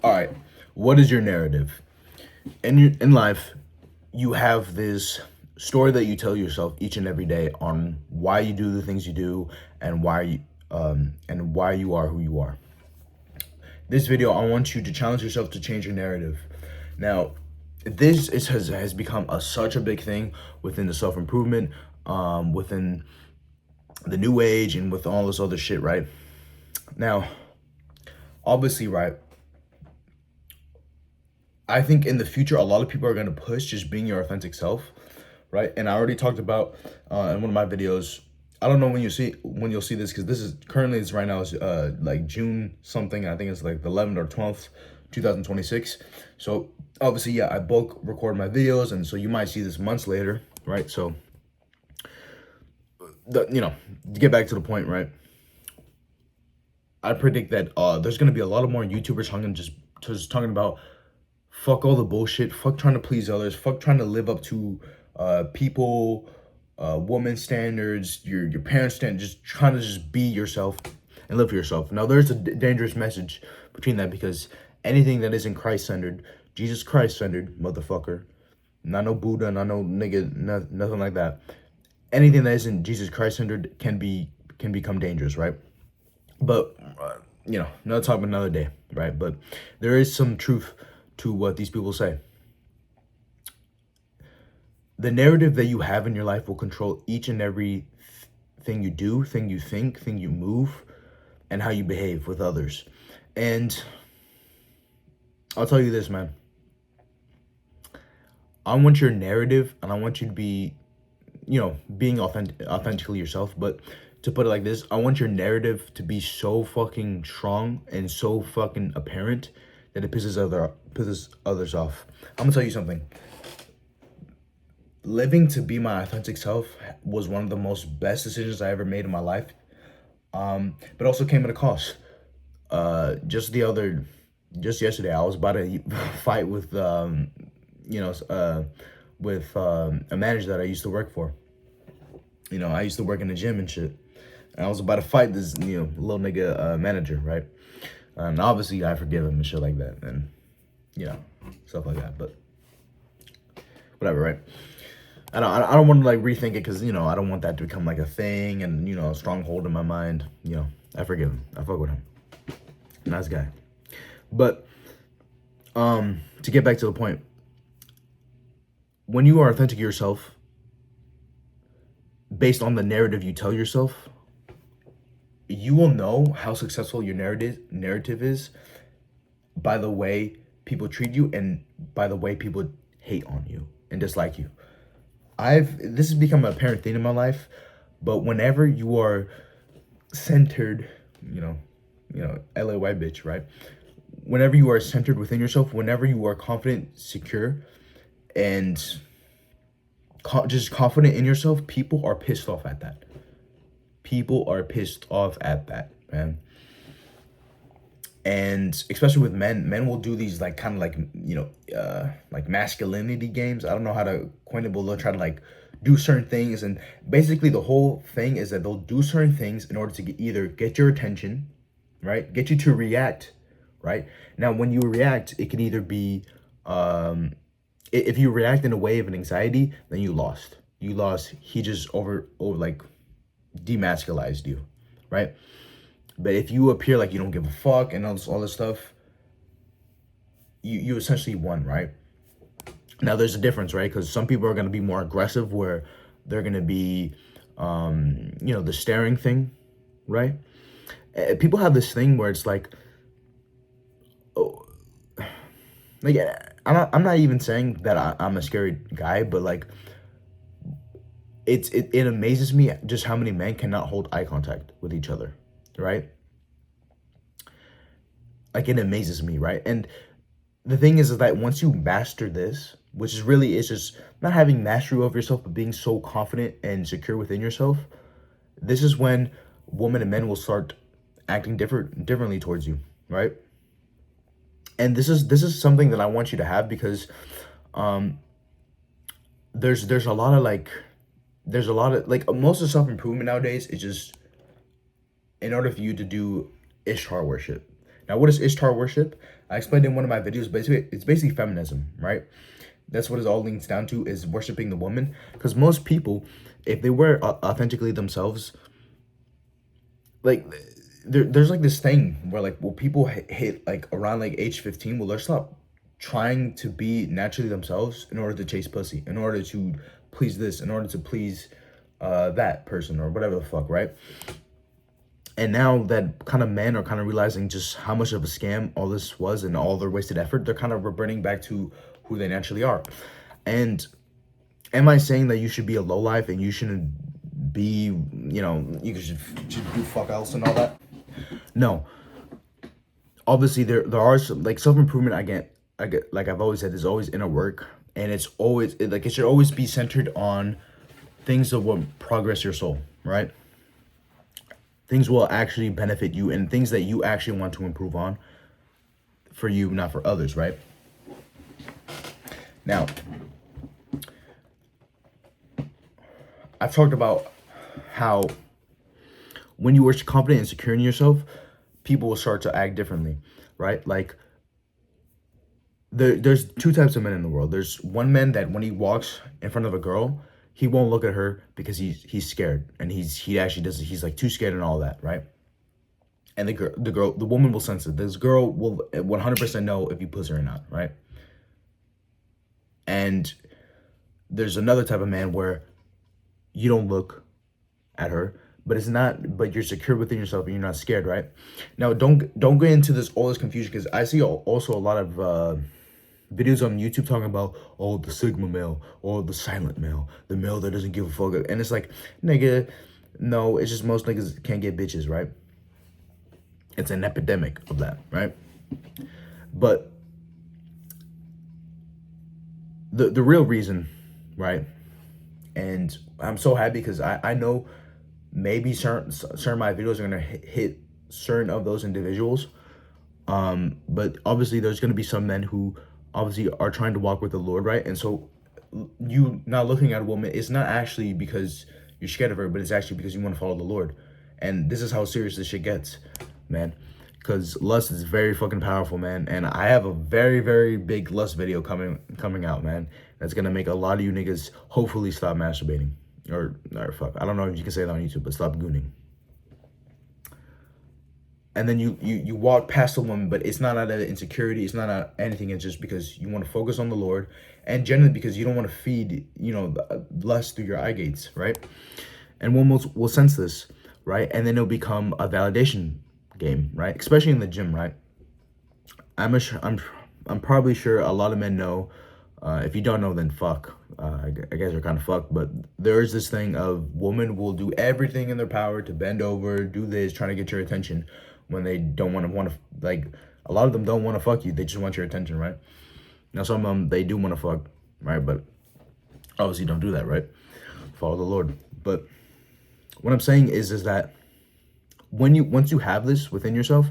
All right, what is your narrative? In life, you have this story that you tell yourself each and every day on why you do the things you do and why you are who you are. This video, I want you to challenge yourself to change your narrative. Now, has become such a big thing within the self improvement, within the new age, and with all this other shit, right? Now, obviously, right, I think in the future, a lot of people are going to push just being your authentic self, right? And I already talked about in one of my videos. I don't know when you'll see this, because this is currently, it's right now is like June something. I think it's like the 11th or 12th, 2026. So obviously, yeah, I bulk record my videos, and so you might see this months later, right? So to get back to the point, right? I predict that there's gonna be a lot of more YouTubers just talking about fuck all the bullshit, fuck trying to please others, fuck trying to live up to people, woman standards, your parents' standards, just trying to just be yourself and live for yourself. Now there's a dangerous message between that, because anything that isn't Christ centered, Jesus Christ centered, motherfucker, not no Buddha, not no nigga, nothing like that. Anything that isn't Jesus Christ centered can become dangerous, right? But another talk another day, right? But there is some truth to what these people say. The narrative that you have in your life will control each and every thing you do, thing you think, thing you move, and how you behave with others. And I'll tell you this, man. I want your narrative, and I want you to be, being authentically yourself. But to put it like this, I want your narrative to be so fucking strong and so fucking apparent that it pisses others off. I'm gonna tell you something. Living to be my authentic self was one of the most best decisions I ever made in my life. But also came at a cost. Just yesterday, I was about to fight with, with a manager that I used to work for. I used to work in the gym and shit. And I was about to fight this, little nigga manager, right? And obviously, I forgive him and shit like that, and stuff like that. But whatever, right? I don't want to like rethink it, because I don't want that to become like a thing and a stronghold in my mind. I forgive him. I fuck with him. Nice guy. But to get back to the point, when you are authentic to yourself, based on the narrative you tell yourself, you will know how successful your narrative is by the way people treat you and by the way people hate on you and dislike you. This has become an apparent thing in my life, but whenever you are centered, LA white bitch, right? Whenever you are centered within yourself, whenever you are confident, secure, and just confident in yourself, people are pissed off at that. People are pissed off at that, man. And especially with men will do these like kind of like like masculinity games. I don't know how to coin it, but they'll try to like do certain things, and basically the whole thing is that they'll do certain things in order to either get your attention, right, get you to react, right? Now when you react, it can either be if you react in a way of an anxiety, then you lost. He just over like demasculized you, right? But if you appear like you don't give a fuck and all this stuff, you essentially won, right? Now there's a difference, right? Because some people are going to be more aggressive, where they're going to be, the staring thing, right? People have this thing where it's like, oh, like I'm not even saying that I'm a scary guy, but like it amazes me just how many men cannot hold eye contact with each other, right? Like it amazes me, right? And the thing is that once you master this, which is really, it's just not having mastery over yourself, but being so confident and secure within yourself, this is when women and men will start acting differently towards you, right? And this is something that I want you to have, because there's a lot of like most of self-improvement nowadays is just in order for you to do Ishtar worship. Now, what is Ishtar worship? I explained in one of my videos. Basically, it's basically feminism, right? That's what it all links down to, is worshiping the woman. Because most people, if they were authentically themselves, like there's like this thing where like, well, people hit like around like age 15, well, they'll stop trying to be naturally themselves in order to chase pussy, in order to please this, in order to please that person or whatever the fuck, right? And now that kind of men are kind of realizing just how much of a scam all this was and all their wasted effort, they're kind of reverting back to who they naturally are. And am I saying that you should be a lowlife and you shouldn't be, you know, you should do fuck else and all that? No. Obviously, there are some, like, self-improvement, I get, like I've always said, is always inner work. And it's always, like, it should always be centered on things that will progress your soul, right? Things will actually benefit you and things that you actually want to improve on for you, not for others, right? Now, I've talked about how when you are confident and secure in yourself, people will start to act differently, right? Like, there's two types of men in the world. There's one man that when he walks in front of a girl, he won't look at her because he's scared, and he actually does, he's like too scared and all that, right? And the woman will sense it. This girl will 100% know if you puss her or not, right? And there's another type of man where you don't look at her, but you're secure within yourself and you're not scared, right? Now, don't get into all this confusion, because I see also a lot of videos on YouTube talking about, oh, the Sigma male, or the silent male, the male that doesn't give a fuck. And it's like, nigga, no, it's just most niggas can't get bitches, right? It's an epidemic of that, right? But the real reason, right? And I'm so happy because I know maybe certain of my videos are gonna hit certain of those individuals. But obviously there's gonna be some men who obviously are trying to walk with the Lord, right? And so you not looking at a woman, it's not actually because you're scared of her, but it's actually because you want to follow the Lord. And this is how serious this shit gets, man. Because lust is very fucking powerful, man. And I have a very, very big lust video coming out, man. That's gonna make a lot of you niggas hopefully stop masturbating. Or fuck, I don't know if you can say that on YouTube, but stop gooning. And then you walk past a woman, but it's not out of insecurity, it's not out of anything, it's just because you want to focus on the Lord, and generally because you don't want to feed, you know, the lust through your eye gates, right? And women will sense this, right? And then it'll become a validation game, right? Especially in the gym, right? I'm probably sure a lot of men know. If you don't know, then fuck. I guess you're kind of fucked. But there is this thing of women will do everything in their power to bend over, do this, trying to get your attention when they don't want to like, a lot of them don't want to fuck you. They just want your attention, right? Now, some of them, they do want to fuck, right? But obviously don't do that, right? Follow the Lord. But what I'm saying is that once you have this within yourself,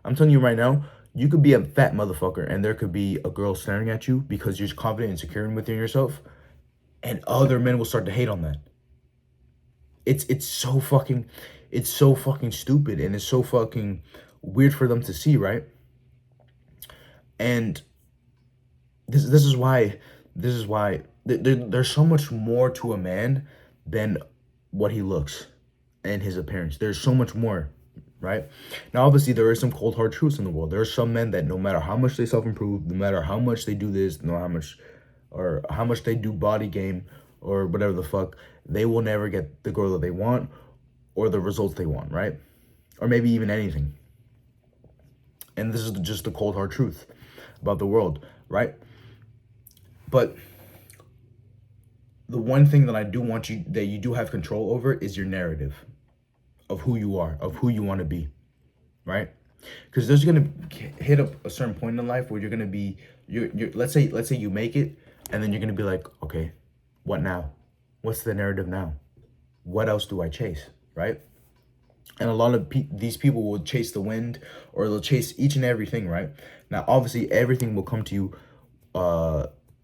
I'm telling you right now, you could be a fat motherfucker and there could be a girl staring at you because you're confident and secure within yourself, and other men will start to hate on that. It's so fucking stupid, and it's so fucking weird for them to see, right? And this is why there's so much more to a man than what he looks and his appearance. There's so much more, right? Now, obviously, there are some cold hard truths in the world. There are some men that no matter how much they self-improve, no matter how much they do this, no how much they do body game or whatever the fuck, they will never get the girl that they want or the results they want, right? Or maybe even anything. And this is just the cold hard truth about the world, right? But the one thing that I do want that you do have control over is your narrative of who you are, of who you want to be, right? Because there's gonna hit a certain point in life where you're gonna be, let's say you make it, and then you're gonna be like, okay, what now? What's the narrative now? What else do I chase, right? And a lot of these people will chase the wind, or they'll chase each and everything, right? Now, obviously, everything will come to you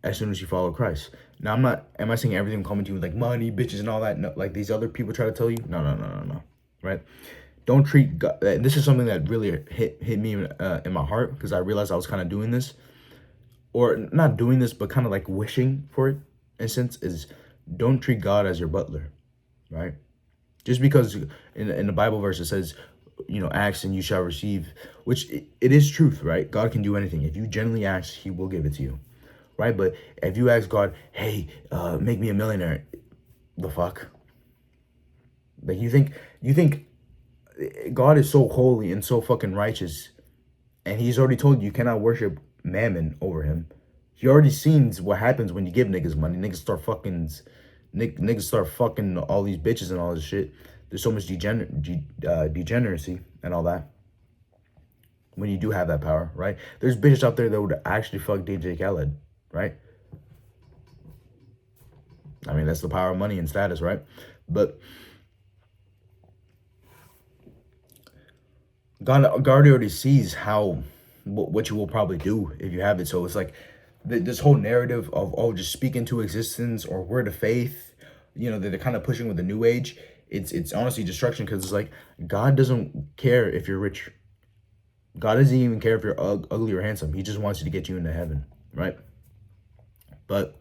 as soon as you follow Christ. Now, am I saying everything will come to you with like money, bitches, and all that? No, like these other people try to tell you? No, right? don't treat God, and this is something that really hit me in my heart, because I realized I was kind of doing this, or not doing this, but kind of like wishing for it, in a sense, is don't treat God as your butler, right? Just because in the Bible verse it says, ask and you shall receive, which it is truth, right? God can do anything. If you genuinely ask, he will give it to you, right? But if you ask God, hey, make me a millionaire, the fuck? Like, you think God is so holy and so fucking righteous, and he's already told you cannot worship mammon over him. He already seen what happens when you give niggas money. Niggas start fucking all these bitches and all this shit. There's so much degeneracy and all that when you do have that power, right? There's bitches out there that would actually fuck DJ Khaled, right? I mean, that's the power of money and status, right? But God already sees what you will probably do if you have it. So it's like this whole narrative of, oh, just speak into existence or word of faith, that they're kind of pushing with the new age. It's honestly destruction, because it's like God doesn't care if you're rich. God doesn't even care if you're ugly or handsome. He just wants you to get you into heaven, right? But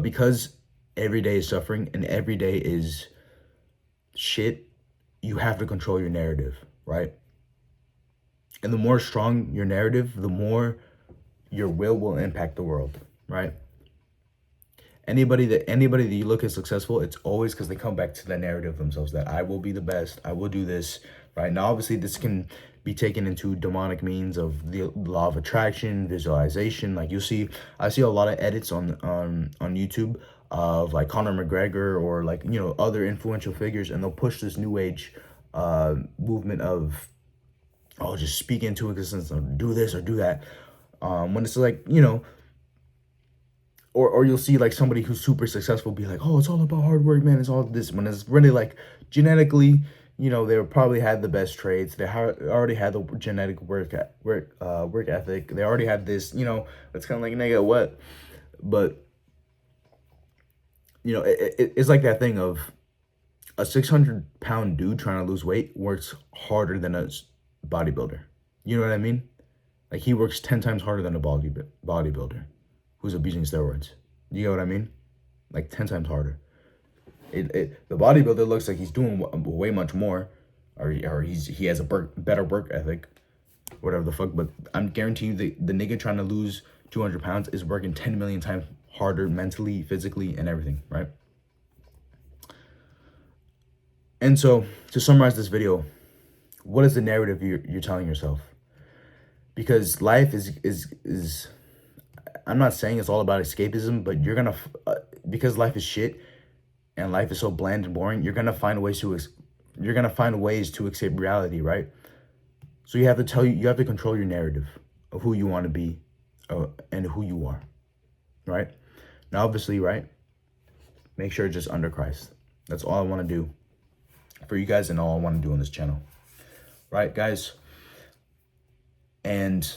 because every day is suffering and every day is shit, you have to control your narrative, right? And the more strong your narrative, the more your will impact the world, right? Anybody that you look at successful, it's always because they come back to the narrative themselves, that I will be the best, I will do this, right? Now, obviously, this can be taken into demonic means of the law of attraction, visualization. Like, I see a lot of edits on YouTube of like Conor McGregor or like, other influential figures, and they'll push this new age movement of, oh, just speak into existence, or do this or do that. When it's like, or you'll see like somebody who's super successful be like, oh, it's all about hard work, man. It's all this. When it's really like genetically, they probably had the best traits. They already had the genetic work ethic. They already had this, it's kind of like, nigga, what? But, it's like that thing of a 600-pound dude trying to lose weight works harder than a bodybuilder. You know what I mean? Like, he works 10 times harder than a bodybuilder who's abusing steroids. You know what I mean? Like 10 times harder. The bodybuilder looks like he's doing way much more, or he has a better work ethic, whatever the fuck. But I'm guaranteeing you the nigga trying to lose 200 pounds is working 10 million times harder mentally, physically, and everything, right? And so, to summarize this video, what is the narrative you're telling yourself? Because life is I'm not saying it's all about escapism, but you're gonna, because life is shit and life is so bland and boring, you're gonna find ways to escape reality, right? So you have to control your narrative of who you want to be, and who you are, right? Now, obviously, right, make sure it's just under Christ. That's all I want to do for you guys, and all I want to do on this channel, right, guys? And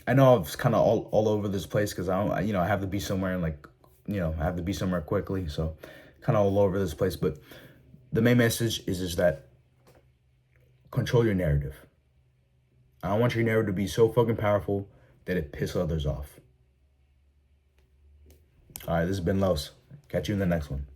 I know I was kind of all over this place, because I have to be somewhere, and like, I have to be somewhere quickly, so kind of all over this place. But the main message is that control your narrative. I don't want your narrative to be so fucking powerful that it pisses others off. All right, this has been Los. Catch you in the next one.